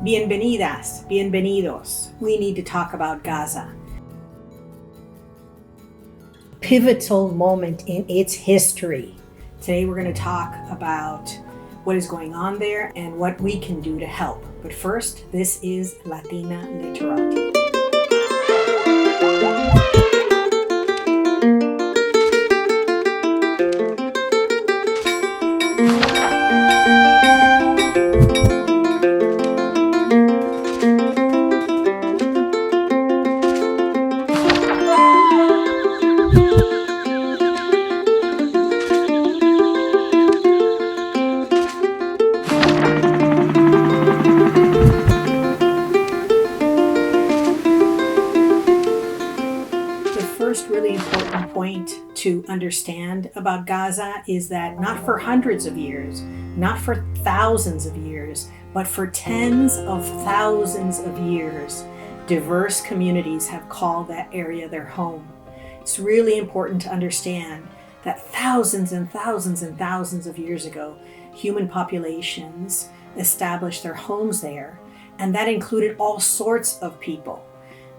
Bienvenidas, bienvenidos. We need to talk about Gaza. Pivotal moment in its history. Today we're going to talk about what is going on there and what we can do to help. But first, this is Latina Literati. Really important point to understand about Gaza is that not for hundreds of years, not for thousands of years, but for tens of thousands of years, diverse communities have called that area their home. It's really important to understand that thousands and thousands and thousands of years ago, human populations established their homes there, and that included all sorts of people.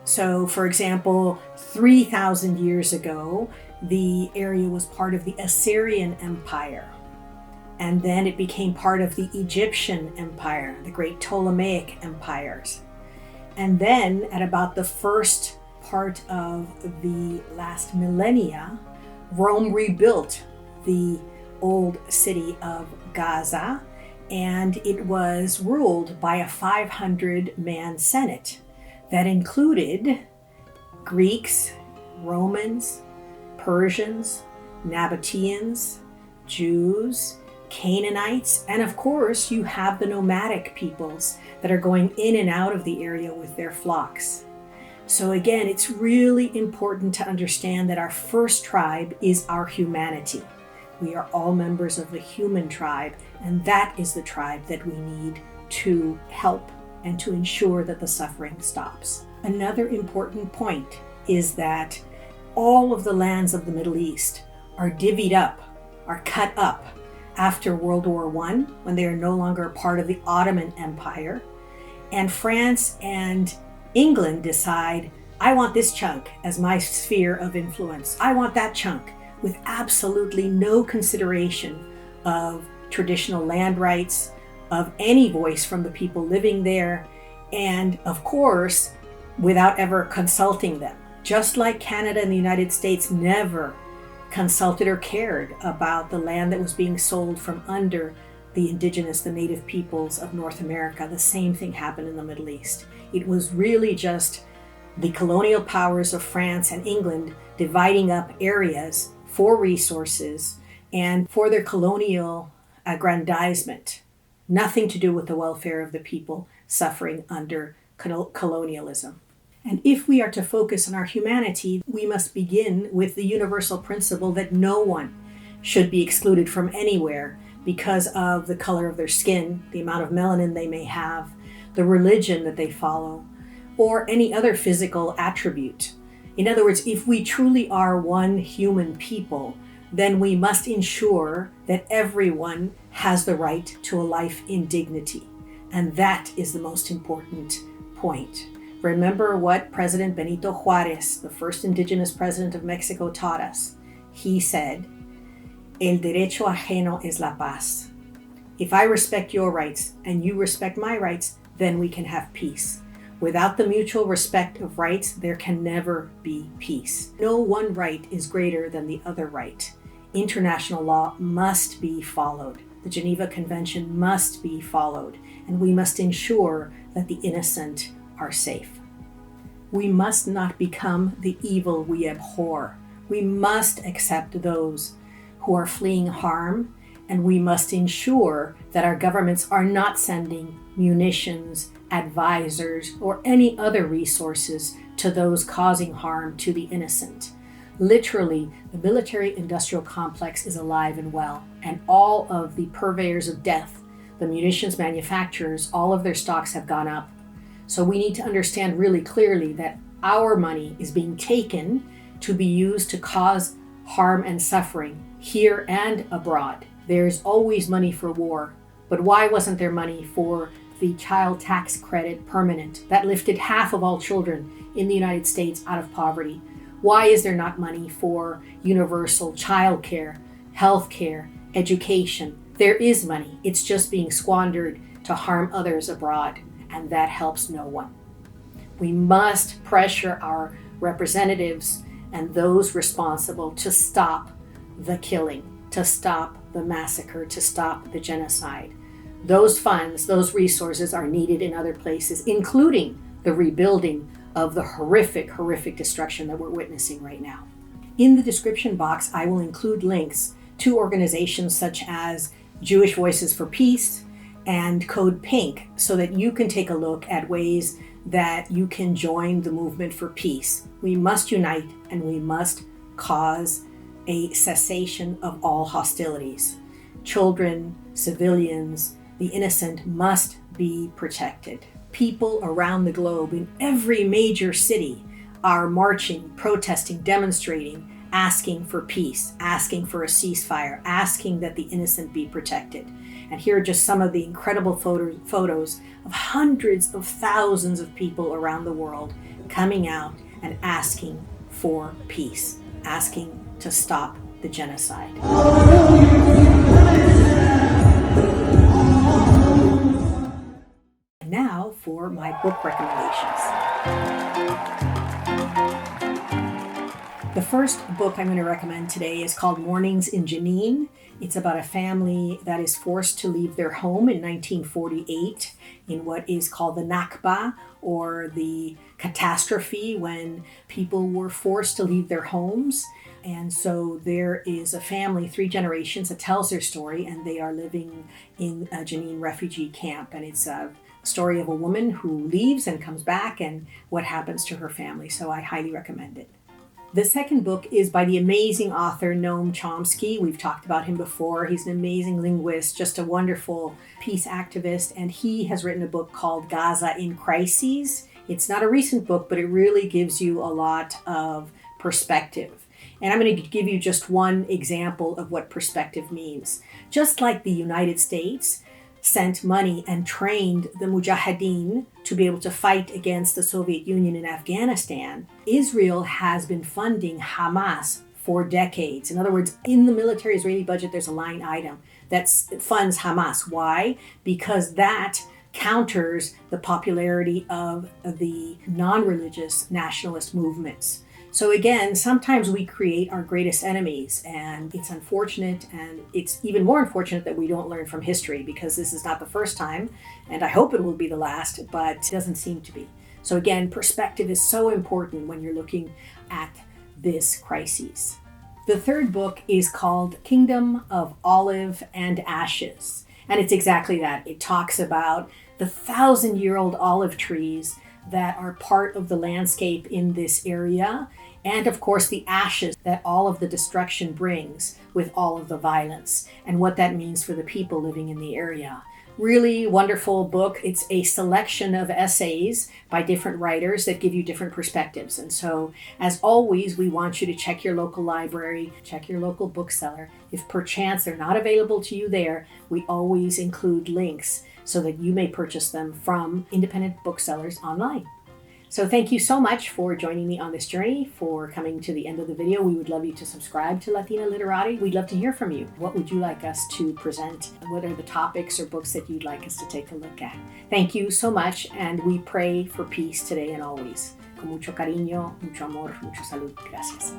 So, for example, 3,000 years ago, the area was part of the Assyrian Empire. And then it became part of the Egyptian Empire, the great Ptolemaic empires. And then at about the first part of the last millennia, Rome rebuilt the old city of Gaza, and it was ruled by a 500-man Senate. That included Greeks, Romans, Persians, Nabateans, Jews, Canaanites, and of course you have the nomadic peoples that are going in and out of the area with their flocks. So again, it's really important to understand that our first tribe is our humanity. We are all members of the human tribe, and that is the tribe that we need to help and to ensure that the suffering stops. Another important point is that all of the lands of the Middle East are divvied up, are cut up after World War I, when they are no longer part of the Ottoman Empire. And France and England decide, I want this chunk as my sphere of influence. I want that chunk, with absolutely no consideration of traditional land rights, of any voice from the people living there, and of course, without ever consulting them. Just like Canada and the United States never consulted or cared about the land that was being sold from under the indigenous, the native peoples of North America, the same thing happened in the Middle East. It was really just the colonial powers of France and England dividing up areas for resources and for their colonial aggrandizement. Nothing to do with the welfare of the people suffering under colonialism. And if we are to focus on our humanity, we must begin with the universal principle that no one should be excluded from anywhere because of the color of their skin, the amount of melanin they may have, the religion that they follow, or any other physical attribute. In other words, if we truly are one human people, then we must ensure that everyone has the right to a life in dignity. And that is the most important point. Remember what President Benito Juárez, the first indigenous president of Mexico, taught us. He said, El derecho ajeno es la paz. If I respect your rights and you respect my rights, then we can have peace. Without the mutual respect of rights, there can never be peace. No one right is greater than the other right. International law must be followed. The Geneva Convention must be followed, and we must ensure that the innocent are safe. We must not become the evil we abhor. We must accept those who are fleeing harm, and we must ensure that our governments are not sending munitions, advisors, or any other resources to those causing harm to the innocent. Literally, the military-industrial complex is alive and well, and all of the purveyors of death, the munitions manufacturers, all of their stocks have gone up. So we need to understand really clearly that our money is being taken to be used to cause harm and suffering here and abroad. There's always money for war, but why wasn't there money for the child tax credit permanent. That lifted half of all children in the United States out of poverty. Why is there not money for universal child care, health care, education? There is money. It's just being squandered to harm others abroad, and that helps no one. We must pressure our representatives and those responsible to stop the killing, to stop the massacre, to stop the genocide. Those funds, those resources are needed in other places, including the rebuilding of the horrific, horrific destruction that we're witnessing right now. In the description box, I will include links to organizations such as Jewish Voices for Peace and Code Pink, so that you can take a look at ways that you can join the movement for peace. We must unite, and we must cause a cessation of all hostilities. Children, civilians, the innocent must be protected. People around the globe in every major city are marching, protesting, demonstrating, asking for peace, asking for a ceasefire, asking that the innocent be protected. And here are just some of the incredible photos of hundreds of thousands of people around the world coming out and asking for peace, asking to stop the genocide. And now for my book recommendations. The first book I'm going to recommend today is called Mornings in Jenin. It's about a family that is forced to leave their home in 1948 in what is called the Nakba, or the catastrophe, when people were forced to leave their homes. And so there is a family, 3 generations, that tells their story, and they are living in a Jenin refugee camp. And it's a story of a woman who leaves and comes back and what happens to her family. So I highly recommend it. The second book is by the amazing author Noam Chomsky. We've talked about him before. He's an amazing linguist, just a wonderful peace activist, and he has written a book called Gaza in Crises. It's not a recent book, but it really gives you a lot of perspective. And I'm going to give you just one example of what perspective means. Just like the United States sent money and trained the Mujahideen to be able to fight against the Soviet Union in Afghanistan, Israel has been funding Hamas for decades. In other words, in the military Israeli budget, there's a line item that funds Hamas. Why? Because that counters the popularity of the non-religious nationalist movements. So again, sometimes we create our greatest enemies, and it's unfortunate, and it's even more unfortunate that we don't learn from history, because this is not the first time, and I hope it will be the last, but it doesn't seem to be. So again, perspective is so important when you're looking at this crisis. The third book is called Kingdom of Olive and Ashes, and it's exactly that. It talks about the 1,000-year-old olive trees that are part of the landscape in this area, and of course the ashes that all of the destruction brings with all of the violence, and what that means for the people living in the area. Really wonderful book. It's a selection of essays by different writers that give you different perspectives. And so, as always, we want you to check your local library, check your local bookseller. If perchance they're not available to you there, we always include links so that you may purchase them from independent booksellers online. So thank you so much for joining me on this journey, for coming to the end of the video. We would love you to subscribe to Latina Literati. We'd love to hear from you. What would you like us to present? What are the topics or books that you'd like us to take a look at? Thank you so much, and we pray for peace today and always. Con mucho cariño, mucho amor, mucha salud. Gracias.